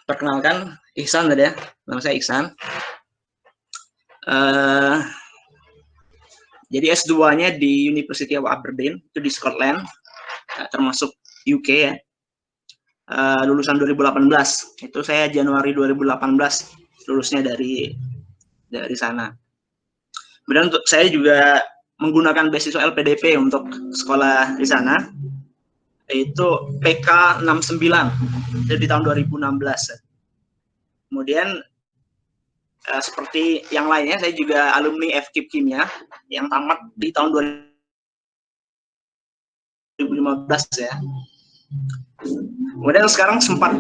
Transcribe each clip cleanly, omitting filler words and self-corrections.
Perkenalkan, Ihsan tadi ya, nama saya Ihsan. Jadi S2-nya di University of Aberdeen, itu di Scotland, termasuk UK ya. Lulusan 2018, itu saya Januari 2018 lulusnya dari sana. Kemudian untuk saya juga menggunakan beasiswa LPDP untuk sekolah di sana, yaitu PK 69 di tahun 2016. Kemudian seperti yang lainnya, saya juga alumni FKIP Kimia yang tamat di tahun 2015 ya. Kemudian sekarang sempat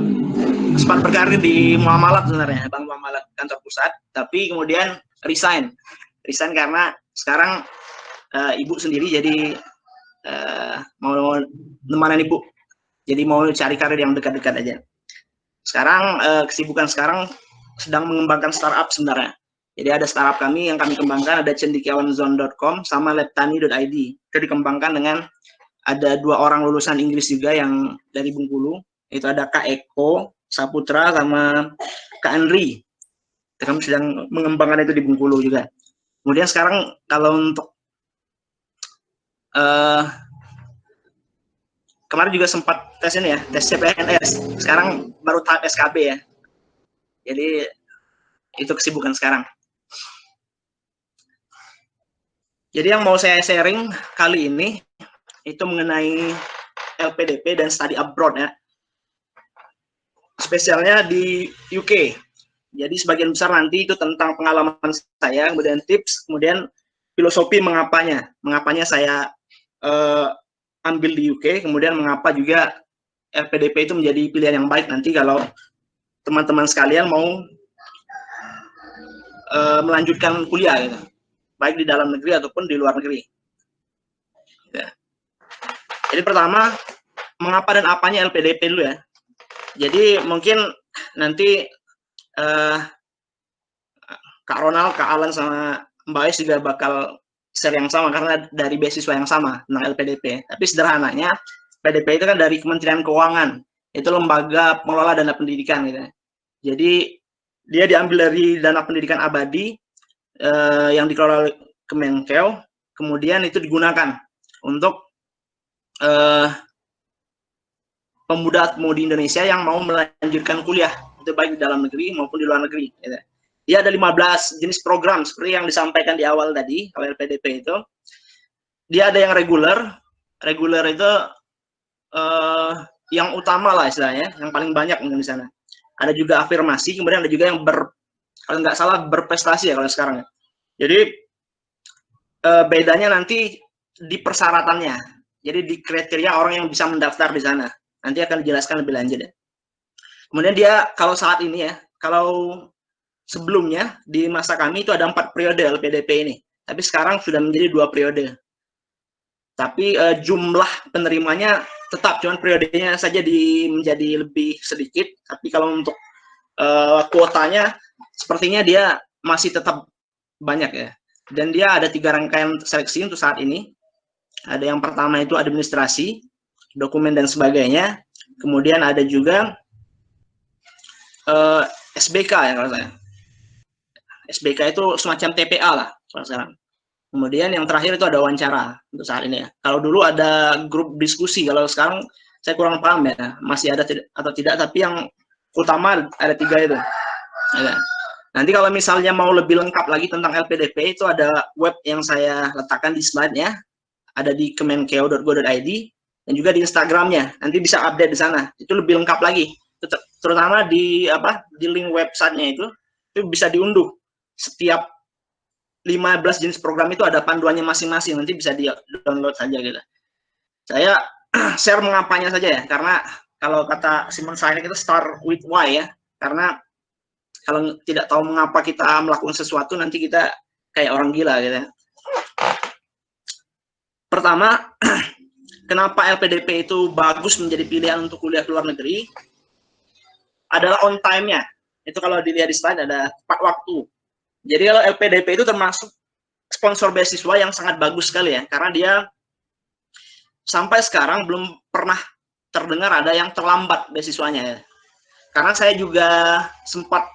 berkarir di Muamalat sebenarnya, Bank Muamalat kantor pusat, tapi kemudian resign karena sekarang ibu sendiri jadi mau nemanin ibu, jadi mau cari karir yang dekat-dekat aja. Sekarang kesibukan sekarang sedang mengembangkan startup sebenarnya. Jadi ada startup kami yang kami kembangkan, ada cendekiawanzone.com sama labtani.id. Itu dikembangkan dengan ada 2 orang lulusan Inggris juga yang dari Bengkulu. Itu ada Kak Eko Saputra sama Kak Andri. Kami sedang mengembangkan itu di Bengkulu juga. Kemudian sekarang kalau untuk kemarin juga sempat tes ini ya, tes CPNS. Sekarang baru tahap SKB ya. Jadi itu kesibukan sekarang. Jadi yang mau saya sharing kali ini itu mengenai LPDP dan study abroad ya. Spesialnya di UK. Jadi sebagian besar nanti itu tentang pengalaman saya, kemudian tips, kemudian filosofi mengapanya saya ambil di UK, kemudian mengapa juga LPDP itu menjadi pilihan yang baik nanti kalau teman-teman sekalian mau melanjutkan kuliah gitu, baik di dalam negeri ataupun di luar negeri. Ya. Jadi pertama, mengapa dan apanya LPDP dulu ya. Jadi mungkin nanti Kak Ronald, Kak Alan, sama Mbak Ais juga bakal share yang sama karena dari beasiswa yang sama tentang LPDP. Tapi sederhananya, PDP itu kan dari Kementerian Keuangan, itu lembaga pengelola dana pendidikan gitu. Jadi dia diambil dari dana pendidikan abadi yang dikelola oleh Kemenkeu, kemudian itu digunakan untuk pemuda-pemudi Indonesia yang mau melanjutkan kuliah, itu baik di dalam negeri maupun di luar negeri. Gitu. Dia ada 15 jenis program seperti yang disampaikan di awal tadi, kalau LPDP itu. Dia ada yang reguler itu yang utama lah istilahnya, yang paling banyak mungkin di sana. Ada juga afirmasi, kemudian ada juga yang kalau nggak salah berprestasi ya kalau sekarang. Jadi bedanya nanti di persyaratannya. Jadi di kriteria orang yang bisa mendaftar di sana. Nanti akan dijelaskan lebih lanjut ya. Kemudian dia kalau saat ini ya, kalau sebelumnya di masa kami itu ada 4 periode LPDP ini. Tapi sekarang sudah menjadi 2 periode. Tapi jumlah penerimanya tetap, cuman periodenya saja menjadi lebih sedikit. Tapi kalau untuk kuotanya sepertinya dia masih tetap banyak ya. Dan dia ada 3 rangkaian seleksi untuk saat ini. Ada yang pertama itu administrasi, dokumen dan sebagainya. Kemudian ada juga SBK ya kalau saya. SBK itu semacam TPA lah kalau sekarang. Kemudian yang terakhir itu ada wawancara untuk saat ini ya. Kalau dulu ada grup diskusi, kalau sekarang saya kurang paham ya, masih ada atau tidak, tapi yang utama ada 3 itu. Ya. Nanti kalau misalnya mau lebih lengkap lagi tentang LPDP, itu ada web yang saya letakkan di slide-nya, ada di kemenkeu.go.id, dan juga di Instagramnya, nanti bisa update di sana, itu lebih lengkap lagi, terutama di link websitenya itu bisa diunduh. Setiap 15 jenis program itu ada panduannya masing-masing, nanti bisa di download saja gitu. Saya share mengapanya saja ya, karena kalau kata Simon Sinek itu start with why ya, karena kalau tidak tahu mengapa kita melakukan sesuatu, nanti kita kayak orang gila gitu. Pertama, kenapa LPDP itu bagus menjadi pilihan untuk kuliah ke luar negeri, adalah on time-nya. Itu kalau dilihat di slide ada tepat waktu. Jadi kalau LPDP itu termasuk sponsor beasiswa yang sangat bagus sekali ya, karena dia sampai sekarang belum pernah terdengar ada yang terlambat beasiswanya ya. karena saya juga sempat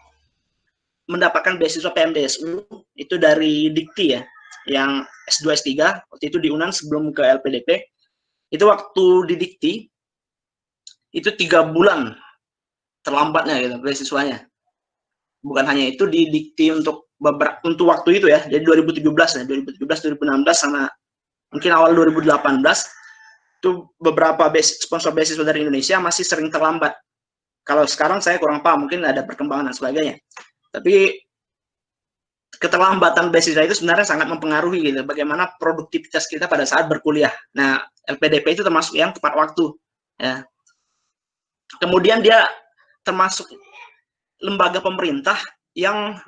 mendapatkan beasiswa PMDSU itu dari Dikti ya, yang S2 S3 waktu itu di UNAN sebelum ke LPDP. Itu waktu di Dikti itu 3 bulan terlambatnya gitu beasiswanya. Bukan hanya itu, di Dikti untuk waktu itu ya, jadi 2017 ya, 2017 2016 sama mungkin awal 2018 itu beberapa sponsor beasiswa dari Indonesia masih sering terlambat. Kalau sekarang saya kurang paham, mungkin ada perkembangan dan sebagainya. Tapi keterlambatan beasiswa itu sebenarnya sangat mempengaruhi gitu bagaimana produktivitas kita pada saat berkuliah. Nah, LPDP itu termasuk yang tepat waktu ya. Kemudian dia termasuk lembaga pemerintah yang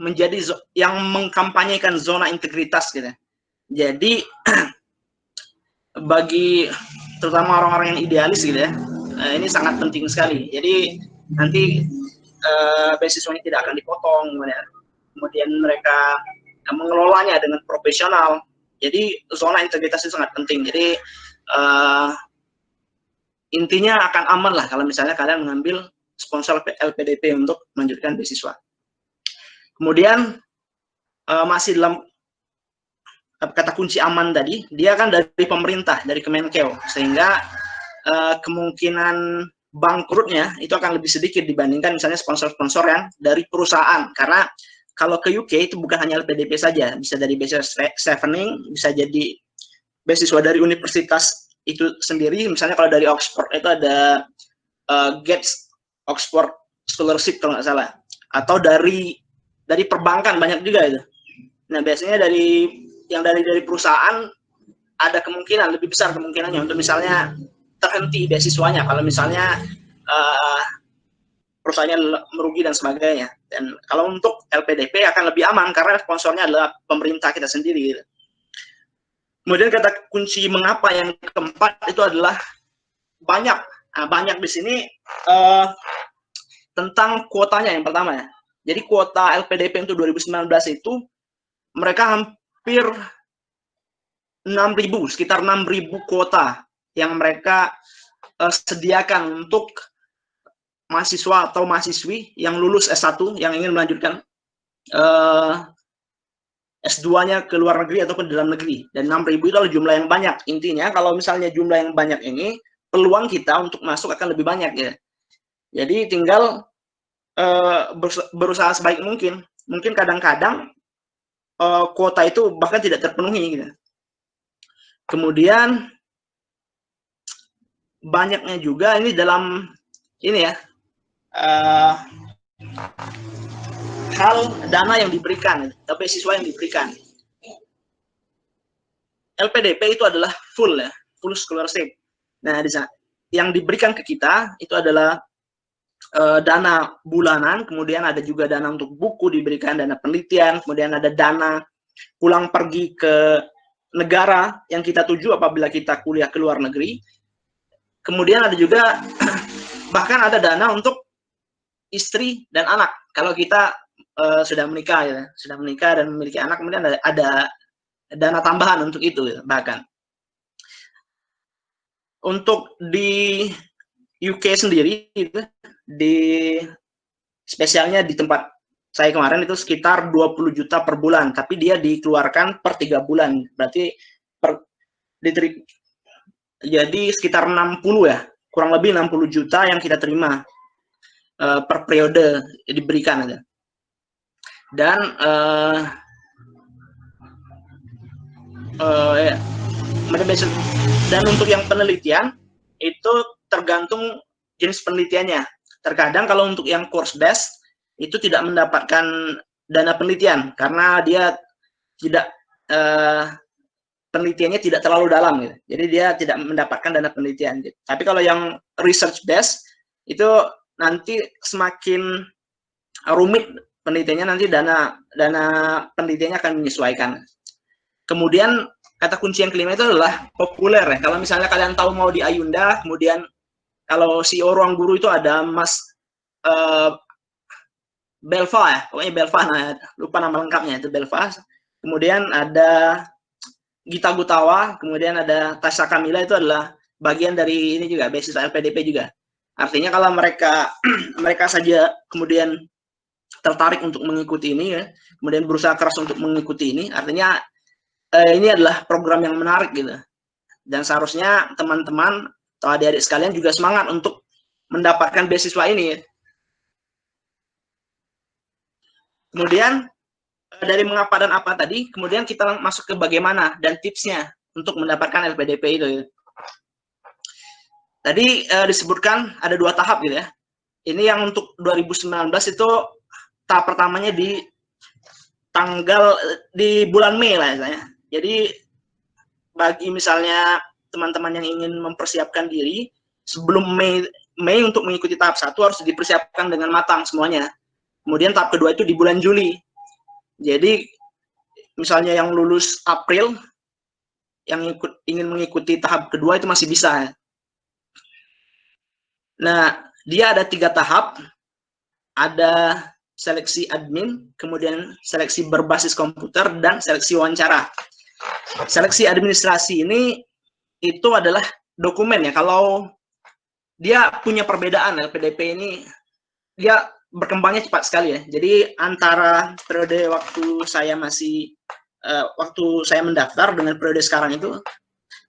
mengkampanyekan zona integritas gitu. Jadi bagi terutama orang-orang yang idealis gitu ya, ini sangat penting sekali. Jadi nanti beasiswanya tidak akan dipotong, kemudian mereka mengelolanya dengan profesional. Jadi zona integritas itu sangat penting. Jadi intinya akan aman lah kalau misalnya kalian mengambil sponsor LPDP untuk melanjutkan beasiswa. Kemudian masih dalam kata kunci aman tadi, dia kan dari pemerintah, dari Kemenkeu, sehingga kemungkinan bangkrutnya itu akan lebih sedikit dibandingkan misalnya sponsor-sponsor yang dari perusahaan. Karena kalau ke UK itu bukan hanya LPDP saja, bisa dari beasiswa Chevening, bisa jadi beasiswa dari universitas itu sendiri. Misalnya kalau dari Oxford itu ada Gates Oxford Scholarship kalau nggak salah, atau dari perbankan banyak juga itu. Nah, biasanya dari perusahaan ada kemungkinan, lebih besar kemungkinannya untuk misalnya terhenti beasiswanya kalau misalnya perusahaannya merugi dan sebagainya. Dan kalau untuk LPDP akan lebih aman karena sponsornya adalah pemerintah kita sendiri gitu. Kemudian kata kunci mengapa yang keempat itu adalah banyak. Nah, banyak di sini tentang kuotanya yang pertama ya. Jadi kuota LPDP untuk 2019 itu mereka hampir 6.000, sekitar 6.000 kuota yang mereka sediakan untuk mahasiswa atau mahasiswi yang lulus S1 yang ingin melanjutkan S2-nya ke luar negeri ataupun di dalam negeri. Dan 6.000 itu adalah jumlah yang banyak. Intinya kalau misalnya jumlah yang banyak ini, peluang kita untuk masuk akan lebih banyak ya. Jadi tinggal berusaha sebaik mungkin. Mungkin kadang-kadang kuota itu bahkan tidak terpenuhi gitu. Kemudian banyaknya juga ini dalam ini ya, hal dana yang diberikan atau beasiswa yang diberikan. LPDP itu adalah full ya, full scholarship. Nah, di sana yang diberikan ke kita itu adalah dana bulanan, kemudian ada juga dana untuk buku diberikan, dana penelitian, kemudian ada dana pulang pergi ke negara yang kita tuju apabila kita kuliah ke luar negeri. Kemudian ada juga bahkan ada dana untuk istri dan anak. Kalau kita sudah menikah ya, sudah menikah dan memiliki anak, kemudian ada dana tambahan untuk itu ya, bahkan. Untuk di UK sendiri itu di spesialnya di tempat saya kemarin itu sekitar 20 juta per bulan, tapi dia dikeluarkan per 3 bulan. Berarti jadi sekitar 60 ya, kurang lebih 60 juta yang kita terima per periode diberikan aja. Dan ya, dan untuk yang penelitian itu tergantung jenis penelitiannya. Terkadang kalau untuk yang course based itu tidak mendapatkan dana penelitian karena dia tidak penelitiannya tidak terlalu dalam gitu. Jadi dia tidak mendapatkan dana penelitian gitu. Tapi kalau yang research based itu nanti semakin rumit penelitiannya, nanti dana penelitiannya akan menyesuaikan. Kemudian kata kunci yang kelima itu adalah populer ya. Kalau misalnya kalian tahu mau di Ayunda, kemudian kalau CEO Ruang Guru itu ada Mas Belva ya, pokoknya Belva, nah, lupa nama lengkapnya itu Belva. Kemudian ada Gita Gutawa, kemudian ada Tasha Kamila, itu adalah bagian dari ini juga, beasiswa LPDP juga. Artinya kalau mereka mereka saja kemudian tertarik untuk mengikuti ini ya, kemudian berusaha keras untuk mengikuti ini, artinya ini adalah program yang menarik gitu. Dan seharusnya teman-teman atau adik-adik sekalian juga semangat untuk mendapatkan beasiswa ini ya. Kemudian dari mengapa dan apa tadi, kemudian kita masuk ke bagaimana dan tipsnya untuk mendapatkan LPDP itu ya. Tadi disebutkan ada 2 tahap gitu ya. Ini yang untuk 2019 itu tahap pertamanya di bulan Mei lah misalnya. Jadi bagi misalnya teman-teman yang ingin mempersiapkan diri sebelum Mei untuk mengikuti tahap 1 harus dipersiapkan dengan matang semuanya. Kemudian tahap kedua itu di bulan Juli. Jadi misalnya yang lulus April yang ingin mengikuti tahap kedua itu masih bisa. Nah, dia ada 3 tahap. Ada seleksi admin, kemudian seleksi berbasis komputer, dan seleksi wawancara. Seleksi administrasi ini itu adalah dokumen ya. Kalau dia punya perbedaan, LPDP ini dia berkembangnya cepat sekali ya. Jadi antara periode waktu saya mendaftar dengan periode sekarang itu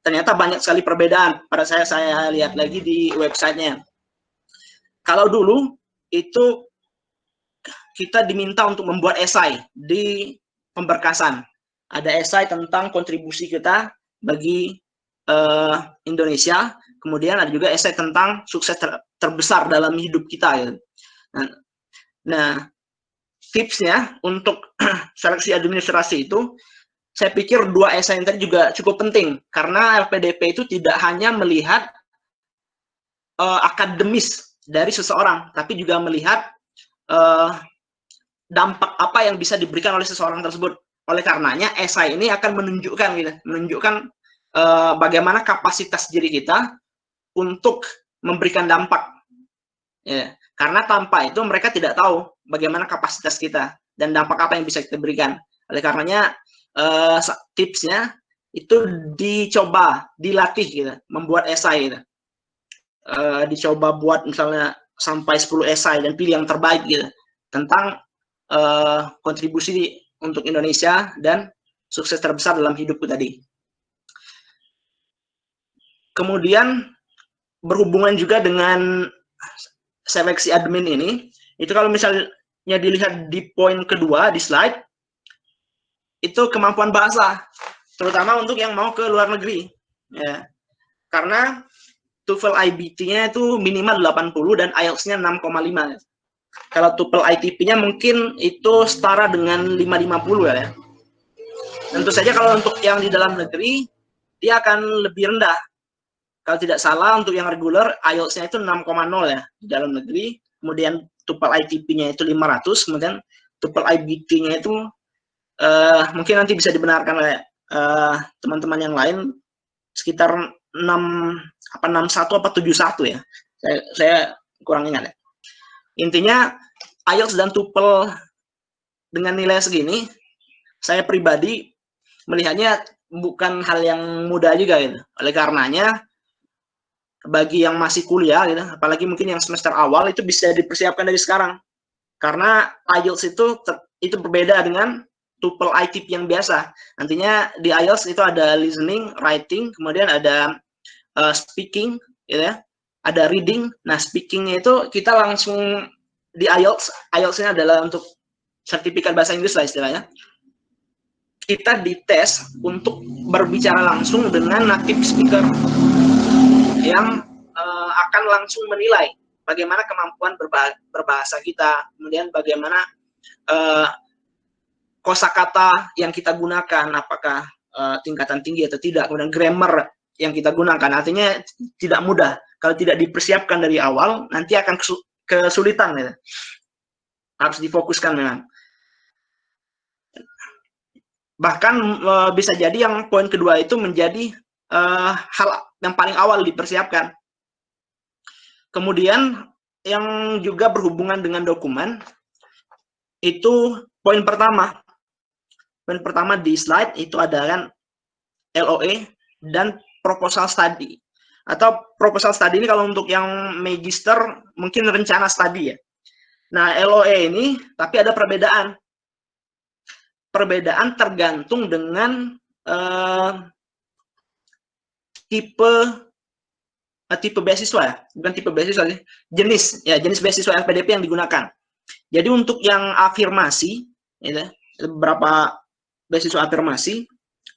ternyata banyak sekali perbedaan. Pada saya lihat lagi di websitenya. Kalau dulu itu kita diminta untuk membuat esai di pemberkasan. Ada esai tentang kontribusi kita bagi Indonesia, kemudian ada juga esai tentang sukses terbesar dalam hidup kita. Ya. Nah, tipsnya untuk seleksi administrasi itu, saya pikir 2 esai yang tadi juga cukup penting, karena LPDP itu tidak hanya melihat akademis dari seseorang, tapi juga melihat dampak apa yang bisa diberikan oleh seseorang tersebut. Oleh karenanya, esai ini akan menunjukkan bagaimana kapasitas diri kita untuk memberikan dampak. Ya, karena tanpa itu mereka tidak tahu bagaimana kapasitas kita dan dampak apa yang bisa kita berikan. Oleh karenanya, tipsnya itu dilatih gitu, membuat esai gitu. Dicoba buat misalnya sampai 10 esai dan pilih yang terbaik gitu tentang kontribusi untuk Indonesia dan sukses terbesar dalam hidupku tadi. Kemudian berhubungan juga dengan seleksi admin ini, itu kalau misalnya dilihat di poin kedua di slide, itu kemampuan bahasa, terutama untuk yang mau ke luar negeri. Ya. Karena TOEFL IBT-nya itu minimal 80 dan IELTS-nya 6,5. Kalau TOEFL ITP-nya mungkin itu setara dengan 550 ya. Tentu saja kalau untuk yang di dalam negeri, dia akan lebih rendah. Kalau tidak salah untuk yang reguler, IELTS-nya itu 6,0 ya di dalam negeri. Kemudian TOEFL ITP-nya itu 500, kemudian TOEFL IBT-nya itu mungkin nanti bisa dibenarkan oleh teman-teman yang lain sekitar 61 apa 71 ya. Saya kurang ingat ya. Intinya IELTS dan TOEFL dengan nilai segini, saya pribadi melihatnya bukan hal yang mudah juga gitu. Oleh karenanya, bagi yang masih kuliah gitu, apalagi mungkin yang semester awal itu bisa dipersiapkan dari sekarang. Karena IELTS itu berbeda dengan TOEFL ITP yang biasa. Nantinya di IELTS itu ada listening, writing, kemudian ada speaking, gitu ya. Ada reading. Nah, speaking-nya itu kita langsung di IELTS. IELTS-nya adalah untuk sertifikat bahasa Inggris lah istilahnya. Kita dites untuk berbicara langsung dengan native speaker yang akan langsung menilai bagaimana kemampuan berbahasa kita, kemudian bagaimana kosakata yang kita gunakan, apakah tingkatan tinggi atau tidak, kemudian grammar yang kita gunakan. Artinya tidak mudah. Kalau tidak dipersiapkan dari awal, nanti akan kesulitan. Ya. Harus difokuskan memang. Bahkan bisa jadi yang poin kedua itu menjadi hal yang paling awal dipersiapkan. Kemudian yang juga berhubungan dengan dokumen, itu poin pertama. Poin pertama di slide itu adalah LOE dan proposal study. Atau proposal study ini kalau untuk yang magister mungkin rencana studi ya. Nah, LOE ini tapi ada perbedaan. Perbedaan tergantung dengan tipe beasiswa ya, bukan tipe beasiswa sih, jenis beasiswa LPDP yang digunakan. Jadi untuk yang afirmasi, ya, beberapa beasiswa afirmasi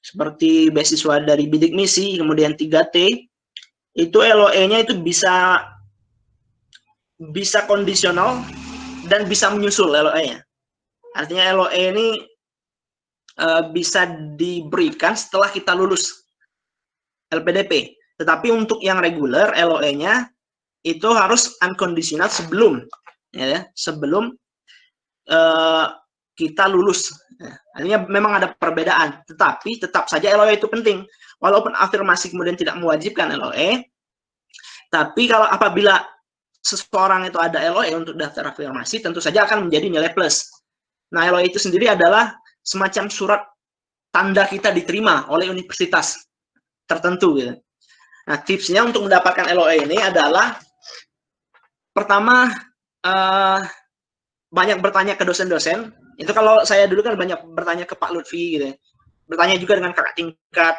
seperti beasiswa dari bidik misi, kemudian 3T, itu LOE-nya itu bisa kondisional dan bisa menyusul LOE-nya. Artinya LOE ini bisa diberikan setelah kita lulus LPDP. Tetapi untuk yang reguler, LOE-nya itu harus unconditional sebelum kita lulus. Artinya memang ada perbedaan, tetapi tetap saja LOE itu penting. Walaupun afirmasi kemudian tidak mewajibkan LOE, tapi kalau apabila seseorang itu ada LOE untuk daftar afirmasi, tentu saja akan menjadi nilai plus. Nah, LOE itu sendiri adalah semacam surat tanda kita diterima oleh universitas tertentu gitu. Nah, tipsnya untuk mendapatkan LOE ini adalah pertama banyak bertanya ke dosen-dosen. Itu kalau saya dulu kan banyak bertanya ke Pak Lutfi gitu ya. Bertanya juga dengan kakak tingkat,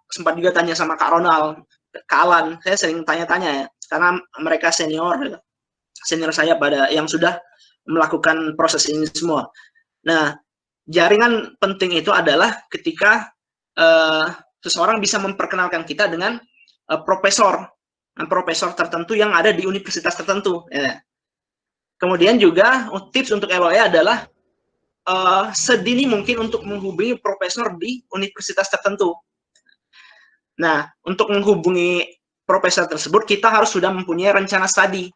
sempat juga tanya sama Kak Ronald, Kak Alan. Saya sering tanya-tanya ya, karena mereka senior saya pada yang sudah melakukan proses ini semua. Nah, jaringan penting itu adalah ketika seseorang bisa memperkenalkan kita dengan profesor tertentu yang ada di universitas tertentu. Ya. Kemudian juga tips untuk LOE adalah sedini mungkin untuk menghubungi profesor di universitas tertentu. Nah, untuk menghubungi profesor tersebut, kita harus sudah mempunyai rencana studi.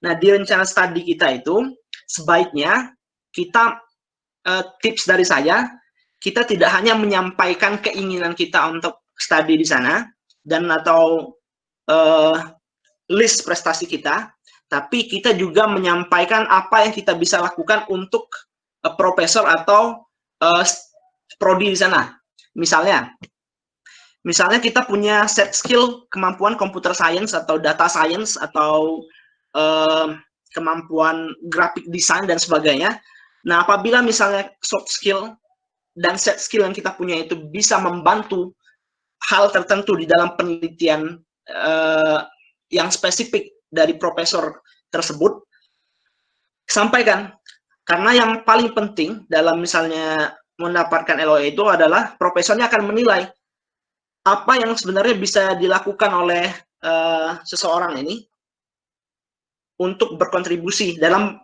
Nah, di rencana studi kita itu, sebaiknya kita, tips dari saya, kita tidak hanya menyampaikan keinginan kita untuk studi di sana, dan atau list prestasi kita, tapi kita juga menyampaikan apa yang kita bisa lakukan untuk profesor atau prodi di sana. Misalnya kita punya set skill kemampuan computer science atau data science atau kemampuan graphic design dan sebagainya. Nah, apabila misalnya soft skill dan set skill yang kita punya itu bisa membantu hal tertentu di dalam penelitian yang spesifik dari profesor tersebut, sampaikan. Karena yang paling penting dalam misalnya mendapatkan LOE itu adalah profesornya akan menilai apa yang sebenarnya bisa dilakukan oleh seseorang ini untuk berkontribusi dalam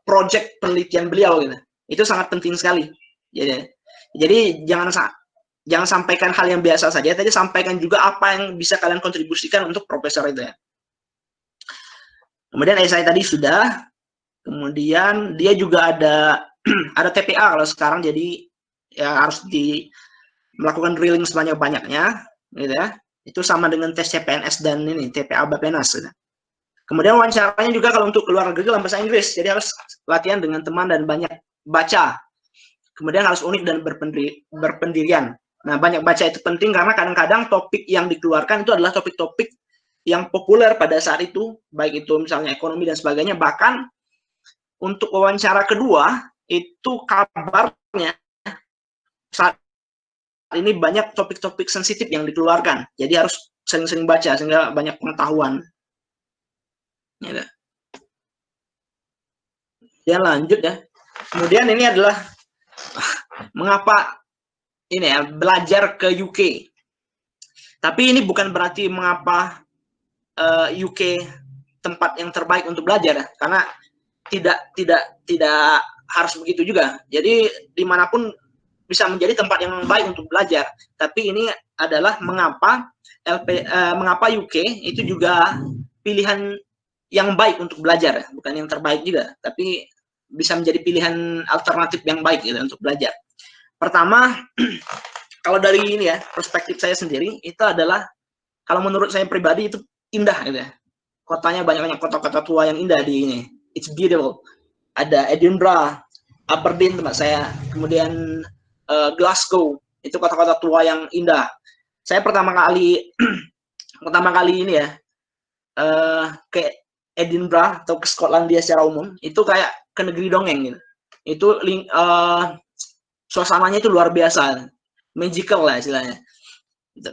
proyek penelitian beliau gitu. Itu sangat penting sekali. Jadi jangan sampaikan hal yang biasa saja, tapi sampaikan juga apa yang bisa kalian kontribusikan untuk profesor itu ya. Kemudian esai tadi sudah, kemudian dia juga ada TPA kalau sekarang, jadi ya harus melakukan drilling sebanyak-banyaknya, gitu ya. Itu sama dengan tes CPNS dan ini TPA Bapenas. Gitu. Kemudian wawancaranya juga kalau untuk keluar negeri dalam bahasa Inggris, jadi harus latihan dengan teman dan banyak baca. Kemudian harus unik dan berpendirian. Nah, banyak baca itu penting karena kadang-kadang topik yang dikeluarkan itu adalah topik-topik yang populer pada saat itu, baik itu misalnya ekonomi dan sebagainya. Bahkan untuk wawancara kedua, itu kabarnya saat ini banyak topik-topik sensitif yang dikeluarkan. Jadi harus sering-sering baca sehingga banyak pengetahuan. Ya, ya lanjut ya. Kemudian ini adalah mengapa ini ya belajar ke UK. Tapi ini bukan berarti mengapa UK tempat yang terbaik untuk belajar ya, karena tidak harus begitu juga. Jadi dimanapun bisa menjadi tempat yang baik untuk belajar. Tapi ini adalah mengapa UK itu juga pilihan yang baik untuk belajar, bukan yang terbaik juga, tapi bisa menjadi pilihan alternatif yang baik gitu untuk belajar. Pertama, kalau dari ini ya perspektif saya sendiri itu adalah kalau menurut saya pribadi itu indah gitu ya. Kotanya banyak kota-kota tua yang indah di ini. It's beautiful. Ada Edinburgh, Aberdeen tempat saya, kemudian Glasgow, itu kota-kota tua yang indah. Saya pertama kali pertama kali ini ya ke Edinburgh atau ke Skotlandia secara umum, itu kayak ke negeri dongeng gitu. Itu suasananya itu luar biasa, magical lah istilahnya. Gitu.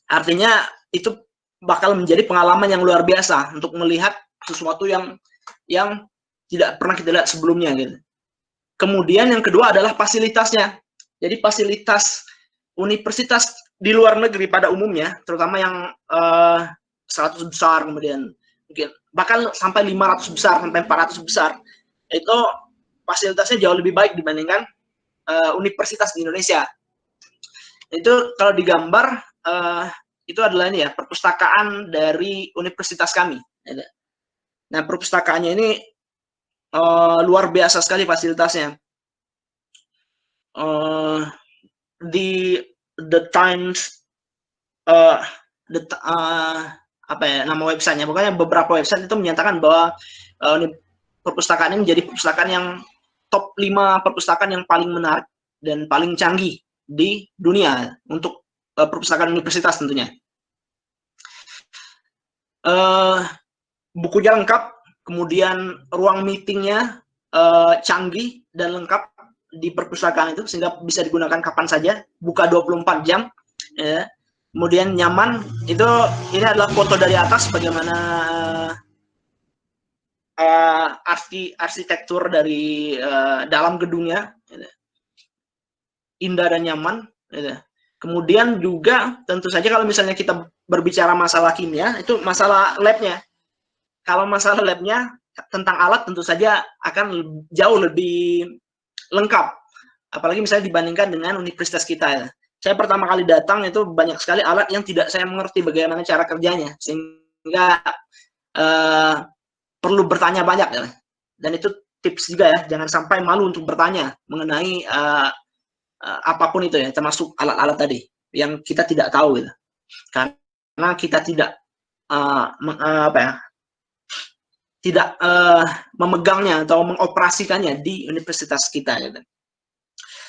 Artinya itu bakal menjadi pengalaman yang luar biasa untuk melihat sesuatu yang tidak pernah kita lihat sebelumnya gitu. Kemudian yang kedua adalah fasilitasnya. Jadi fasilitas universitas di luar negeri pada umumnya, terutama yang 100 besar, kemudian mungkin bahkan sampai 500 besar, sampai 400 besar, itu fasilitasnya jauh lebih baik dibandingkan universitas di Indonesia. Itu kalau digambar, itu adalah ini ya, perpustakaan dari universitas kami. Nah, perpustakaannya ini luar biasa sekali fasilitasnya. Di The Times, apa ya nama websitenya, pokoknya beberapa website itu menyatakan bahwa perpustakaan ini menjadi perpustakaan yang top 5 perpustakaan yang paling menarik dan paling canggih di dunia untuk perpustakaan universitas tentunya. Bukunya lengkap, kemudian ruang meetingnya canggih dan lengkap di perpustakaan itu, sehingga bisa digunakan kapan saja, buka 24 jam, ya. Kemudian nyaman, ini adalah foto dari atas bagaimana arsitektur dari dalam gedungnya, gitu. Indah dan nyaman, gitu. Kemudian juga tentu saja kalau misalnya kita berbicara masalah kimia, itu masalah labnya. Kalau masalah labnya tentang alat tentu saja akan jauh lebih lengkap, apalagi misalnya dibandingkan dengan universitas kita ya. Saya pertama kali datang itu banyak sekali alat yang tidak saya mengerti bagaimana cara kerjanya, sehingga perlu bertanya banyak ya. Dan itu tips juga ya, jangan sampai malu untuk bertanya mengenai apapun itu ya, termasuk alat-alat tadi yang kita tidak tahu gitu. Karena kita tidak tidak memegangnya atau mengoperasikannya di universitas kita gitu.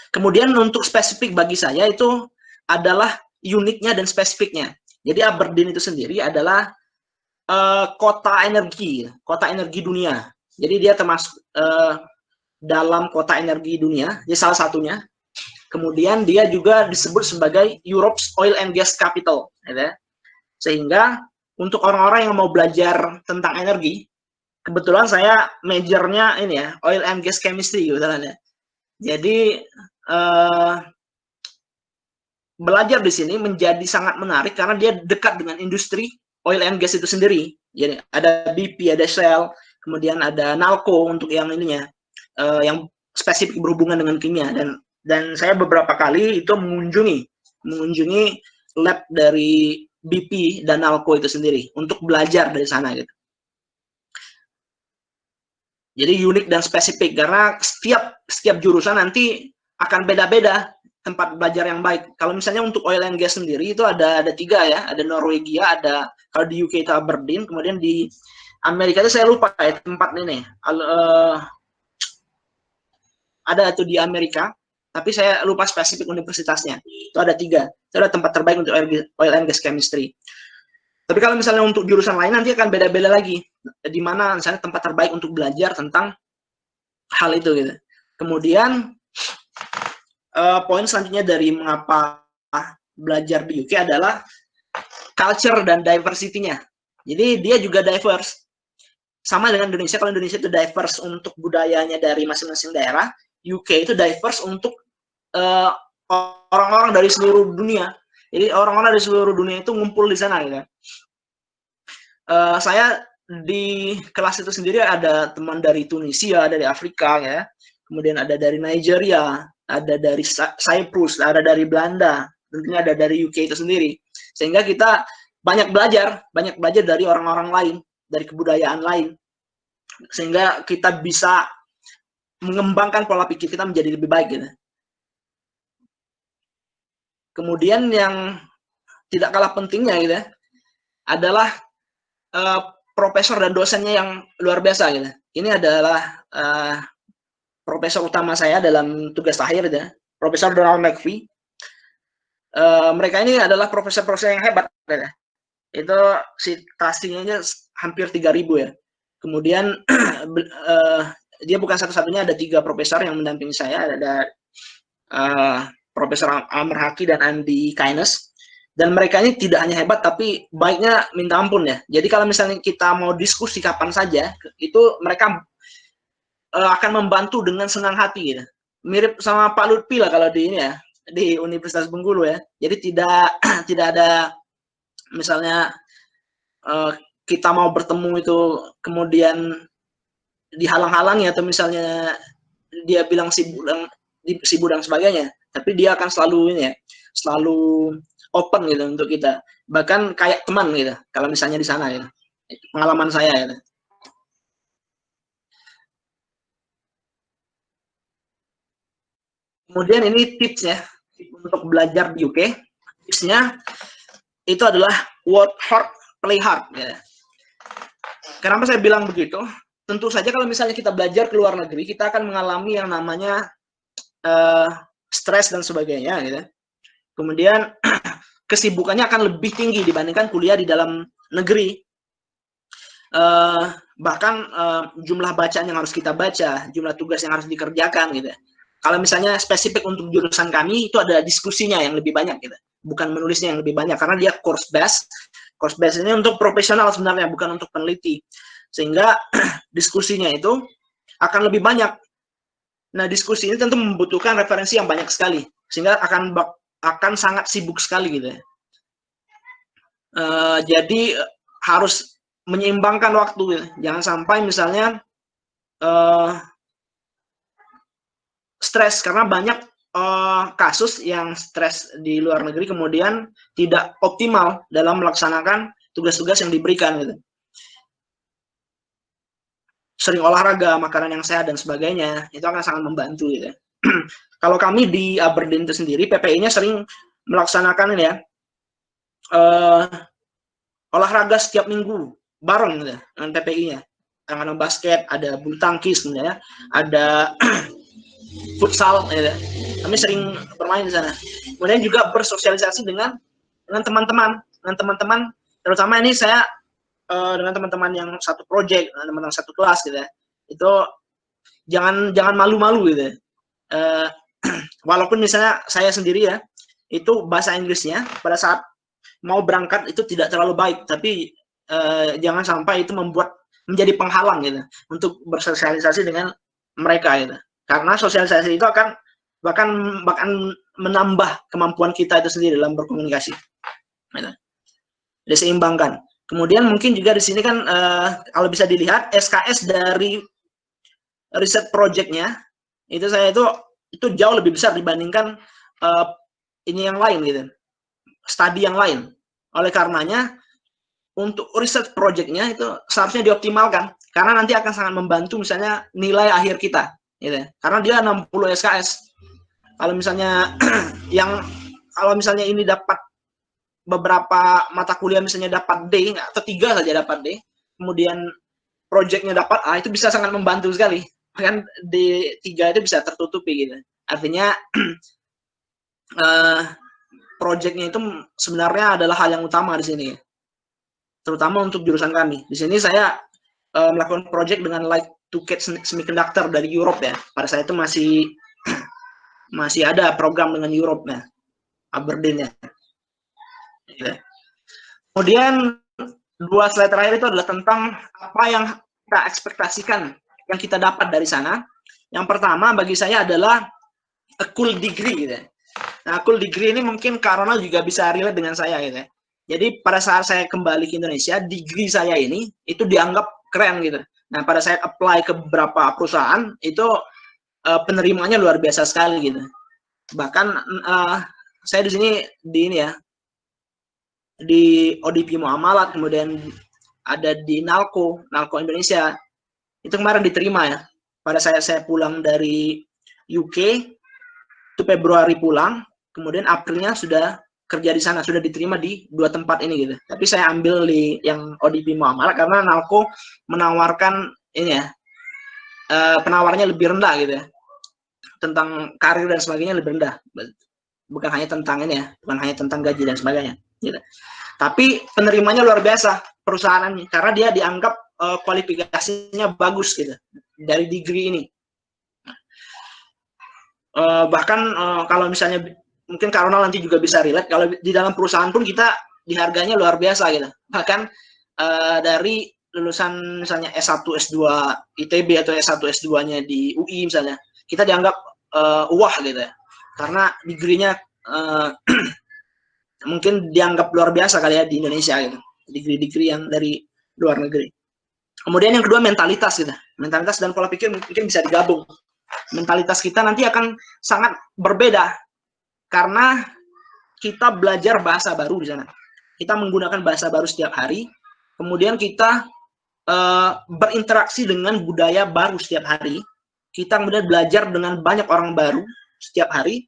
Kemudian untuk spesifik bagi saya itu adalah uniknya dan spesifiknya. Jadi Aberdeen itu sendiri adalah kota energi dunia. Jadi dia termasuk dalam kota energi dunia, jadi salah satunya. Kemudian dia juga disebut sebagai Europe's Oil and Gas Capital, gitu. Sehingga untuk orang-orang yang mau belajar tentang energi, kebetulan saya majornya ini ya, Oil and Gas Chemistry gitu kan ya. Jadi belajar di sini menjadi sangat menarik karena dia dekat dengan industri oil and gas itu sendiri. Jadi ada BP, ada Shell, kemudian ada Nalco untuk yang ininya, yang spesifik berhubungan dengan kimia. Dan saya beberapa kali itu mengunjungi lab dari BP dan Nalco itu sendiri untuk belajar dari sana gitu. Jadi unik dan spesifik karena setiap jurusan nanti akan beda-beda tempat belajar yang baik. Kalau misalnya untuk oil and gas sendiri itu ada 3 ya, ada Norwegia, ada kalau di UK itu Aberdeen, kemudian di Amerika itu saya lupa ya tempat ini. Ada itu di Amerika, tapi saya lupa spesifik universitasnya. Itu ada 3. Itu ada tempat terbaik untuk oil and gas chemistry. Tapi kalau misalnya untuk jurusan lain nanti akan beda-beda lagi. Di mana misalnya tempat terbaik untuk belajar tentang hal itu gitu. Kemudian poin selanjutnya dari mengapa belajar di UK adalah culture dan diversity-nya. Jadi dia juga diverse. Sama dengan Indonesia, kalau Indonesia itu diverse untuk budayanya dari masing-masing daerah, UK itu diverse untuk orang-orang dari seluruh dunia. Jadi orang-orang dari seluruh dunia itu ngumpul di sana gitu. Saya di kelas itu sendiri ada teman dari Tunisia, dari Afrika ya. Kemudian ada dari Nigeria, ada dari Cyprus, ada dari Belanda, tentunya ada dari UK itu sendiri. Sehingga kita banyak belajar dari orang-orang lain, dari kebudayaan lain. Sehingga kita bisa mengembangkan pola pikir kita menjadi lebih baik gitu. Kemudian yang tidak kalah pentingnya gitu adalah profesor dan dosennya yang luar biasa gitu. Ini adalah profesor utama saya dalam tugas akhir ya, Profesor Donald McPhee. Mereka ini adalah profesor-profesor yang hebat gitu. itu citasinya aja hampir 3.000 ya. Kemudian dia bukan satu-satunya, ada 3 profesor yang mendampingi saya, ada Profesor Amr Haki dan Andi Kainas. Dan mereka ini tidak hanya hebat, tapi baiknya minta ampun ya. Jadi kalau misalnya kita mau diskusi kapan saja, itu mereka akan membantu dengan senang hati gitu. Mirip sama Pak Lutfi lah kalau di ini ya, di Universitas Bengkulu ya. Jadi tidak tidak ada misalnya kita mau bertemu itu kemudian dihalang-halangi atau misalnya dia bilang sibuk dan sebagainya, tapi dia akan selalu ini ya, selalu open gitu untuk kita, bahkan kayak teman gitu kalau misalnya di sana gitu. Pengalaman saya gitu. Kemudian ini tipsnya untuk belajar di UK. Tipsnya itu adalah work hard, play hard. Ya. Kenapa saya bilang begitu? Tentu saja kalau misalnya kita belajar ke luar negeri, kita akan mengalami yang namanya stres dan sebagainya. Gitu. Kemudian kesibukannya akan lebih tinggi dibandingkan kuliah di dalam negeri. Bahkan jumlah bacaan yang harus kita baca, jumlah tugas yang harus dikerjakan gitu. Kalau misalnya spesifik untuk jurusan kami, itu ada diskusinya yang lebih banyak gitu. Bukan menulisnya yang lebih banyak, karena dia course based. Course based ini untuk profesional sebenarnya, bukan untuk peneliti. Sehingga diskusinya itu akan lebih banyak. Nah, diskusi ini tentu membutuhkan referensi yang banyak sekali. Sehingga akan sangat sibuk sekali gitu ya. Jadi harus menyeimbangkan waktu gitu. Jangan sampai misalnya stres, karena banyak kasus yang stres di luar negeri kemudian tidak optimal dalam melaksanakan tugas-tugas yang diberikan gitu. Sering olahraga, makanan yang sehat dan sebagainya, itu akan sangat membantu gitu. Kalau kami di Aberdeen itu sendiri, PPI-nya sering melaksanakan ini ya, olahraga setiap minggu bareng gitu dengan PPI-nya. Kadang-kadang basket, ada bulu tangkis ya, ada futsal ya. Kami sering bermain di sana. Kemudian juga bersosialisasi dengan teman-teman, terutama ini saya dengan teman-teman yang satu project, teman-teman satu kelas gitu ya. Itu jangan malu-malu gitu. Walaupun misalnya saya sendiri ya, itu bahasa Inggrisnya pada saat mau berangkat itu tidak terlalu baik, tapi jangan sampai itu menjadi penghalang gitu untuk bersosialisasi dengan mereka gitu. Karena sosialisasi itu akan bahkan menambah kemampuan kita itu sendiri dalam berkomunikasi. Gitu. Diseimbangkan. Kemudian mungkin juga di sini kan kalau bisa dilihat SKS dari riset projectnya itu saya itu jauh lebih besar dibandingkan ini yang lain gitu, studi yang lain. Oleh karenanya untuk riset projectnya itu seharusnya dioptimalkan, karena nanti akan sangat membantu misalnya nilai akhir kita gitu. Karena dia 60 SKS. Kalau misalnya kalau misalnya ini dapat beberapa mata kuliah misalnya dapat D atau 3 saja dapat D, kemudian projectnya dapat A, itu bisa sangat membantu sekali. Kan D3 itu bisa tertutupi gitu. Artinya projectnya itu sebenarnya adalah hal yang utama di sini. Terutama untuk jurusan kami. Di sini saya melakukan project dengan Light to Catch Semiconductor dari Europe ya. Pada saat itu masih ada program dengan Europe ya, Aberdeen ya. Kemudian 2 slide terakhir itu adalah tentang apa yang kita ekspektasikan yang kita dapat dari sana. Yang pertama bagi saya adalah a cool degree gitu. Nah, cool degree ini mungkin Karona juga bisa relate dengan saya gitu. Jadi pada saat saya kembali ke Indonesia, degree saya ini itu dianggap keren gitu. Nah, pada saat apply ke beberapa perusahaan itu penerimanya luar biasa sekali gitu. Bahkan saya di sini di ODP Muamalat, kemudian ada di Nalco Indonesia. Itu kemarin diterima ya. Pada saya pulang dari UK, itu Februari pulang, kemudian Aprilnya sudah kerja di sana, sudah diterima di 2 tempat ini gitu. Tapi saya ambil di yang ODP Muamalat karena Nalco menawarkan ini ya, penawarnya lebih rendah gitu ya. Tentang karir dan sebagainya lebih rendah. Bukan hanya tentang ini ya, bukan hanya tentang gaji dan sebagainya gitu. Tapi penerimanya luar biasa perusahaannya karena dia dianggap kualifikasinya bagus gitu dari degree ini. Bahkan kalau misalnya mungkin Kak Ronald nanti juga bisa relate, kalau di dalam perusahaan pun kita diharganya luar biasa gitu. Bahkan dari lulusan misalnya S1, S2 ITB atau S1, S2-nya di UI misalnya, kita dianggap wah gitu ya. Karena degree-nya mungkin dianggap luar biasa kali ya di Indonesia gitu. Degree-degree yang dari luar negeri. Kemudian yang kedua mentalitas gitu. Mentalitas dan pola pikir mungkin bisa digabung. Mentalitas kita nanti akan sangat berbeda karena kita belajar bahasa baru di sana. Kita menggunakan bahasa baru setiap hari. Kemudian kita berinteraksi dengan budaya baru setiap hari. Kita kemudian belajar dengan banyak orang baru setiap hari.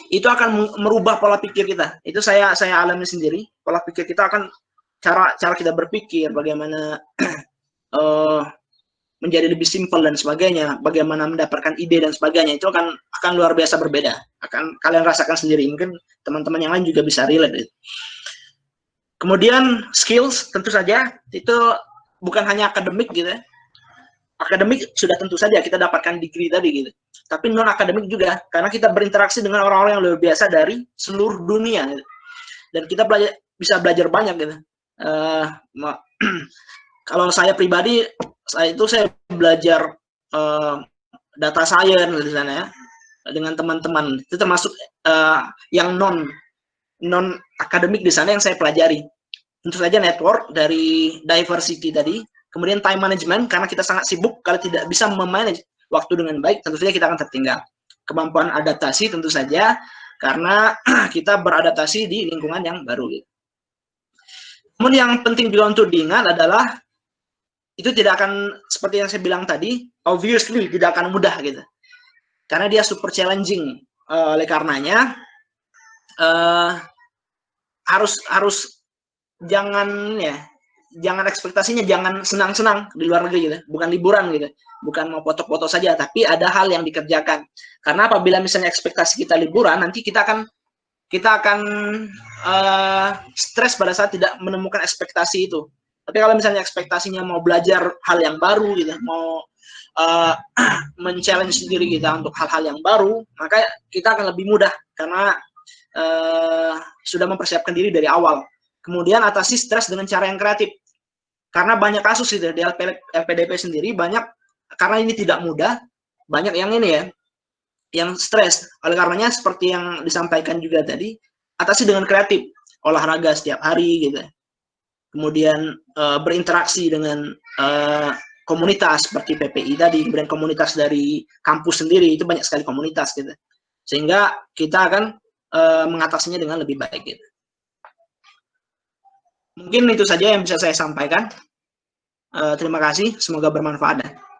Itu akan merubah pola pikir kita. Itu saya alami sendiri. Pola pikir kita akan cara kita berpikir, bagaimana menjadi lebih simpel dan sebagainya, bagaimana mendapatkan ide dan sebagainya, itu akan luar biasa berbeda. Akan kalian rasakan sendiri, mungkin teman-teman yang lain juga bisa relate. Kemudian skills tentu saja itu bukan hanya akademik gitu ya. Akademik sudah tentu saja kita dapatkan degree tadi gitu. Tapi non akademik juga karena kita berinteraksi dengan orang-orang yang luar biasa dari seluruh dunia gitu. Dan kita bisa belajar banyak gitu. Kalau saya pribadi saya belajar data science di sana ya dengan teman-teman, itu termasuk yang non akademik di sana yang saya pelajari. Tentu saja network dari diversity tadi, kemudian time management karena kita sangat sibuk, kalau tidak bisa memanage waktu dengan baik tentu saja kita akan tertinggal. Kemampuan adaptasi tentu saja karena kita beradaptasi di lingkungan yang baru gitu. Kemudian yang penting juga untuk diingat adalah itu tidak akan seperti yang saya bilang tadi, obviously tidak akan mudah gitu. Karena dia super challenging. Oleh karenanya harus jangan ekspektasinya jangan senang-senang di luar negeri gitu. Bukan liburan gitu. Bukan mau foto-foto saja, tapi ada hal yang dikerjakan. Karena apabila misalnya ekspektasi kita liburan, nanti kita akan stres pada saat tidak menemukan ekspektasi itu. Tapi kalau misalnya ekspektasinya mau belajar hal yang baru gitu, mau men-challenge diri kita untuk hal-hal yang baru, maka kita akan lebih mudah karena sudah mempersiapkan diri dari awal. Kemudian atasi stres dengan cara yang kreatif. Karena banyak kasus gitu di LPDP sendiri, banyak karena ini tidak mudah, banyak yang ini ya, yang stres. Oleh karenanya seperti yang disampaikan juga tadi, atasi dengan kreatif, olahraga setiap hari gitu. Kemudian berinteraksi dengan komunitas seperti PPI tadi, kemudian komunitas dari kampus sendiri, itu banyak sekali komunitas gitu. Sehingga kita akan mengatasinya dengan lebih baik gitu. Mungkin itu saja yang bisa saya sampaikan. Terima kasih, semoga bermanfaat.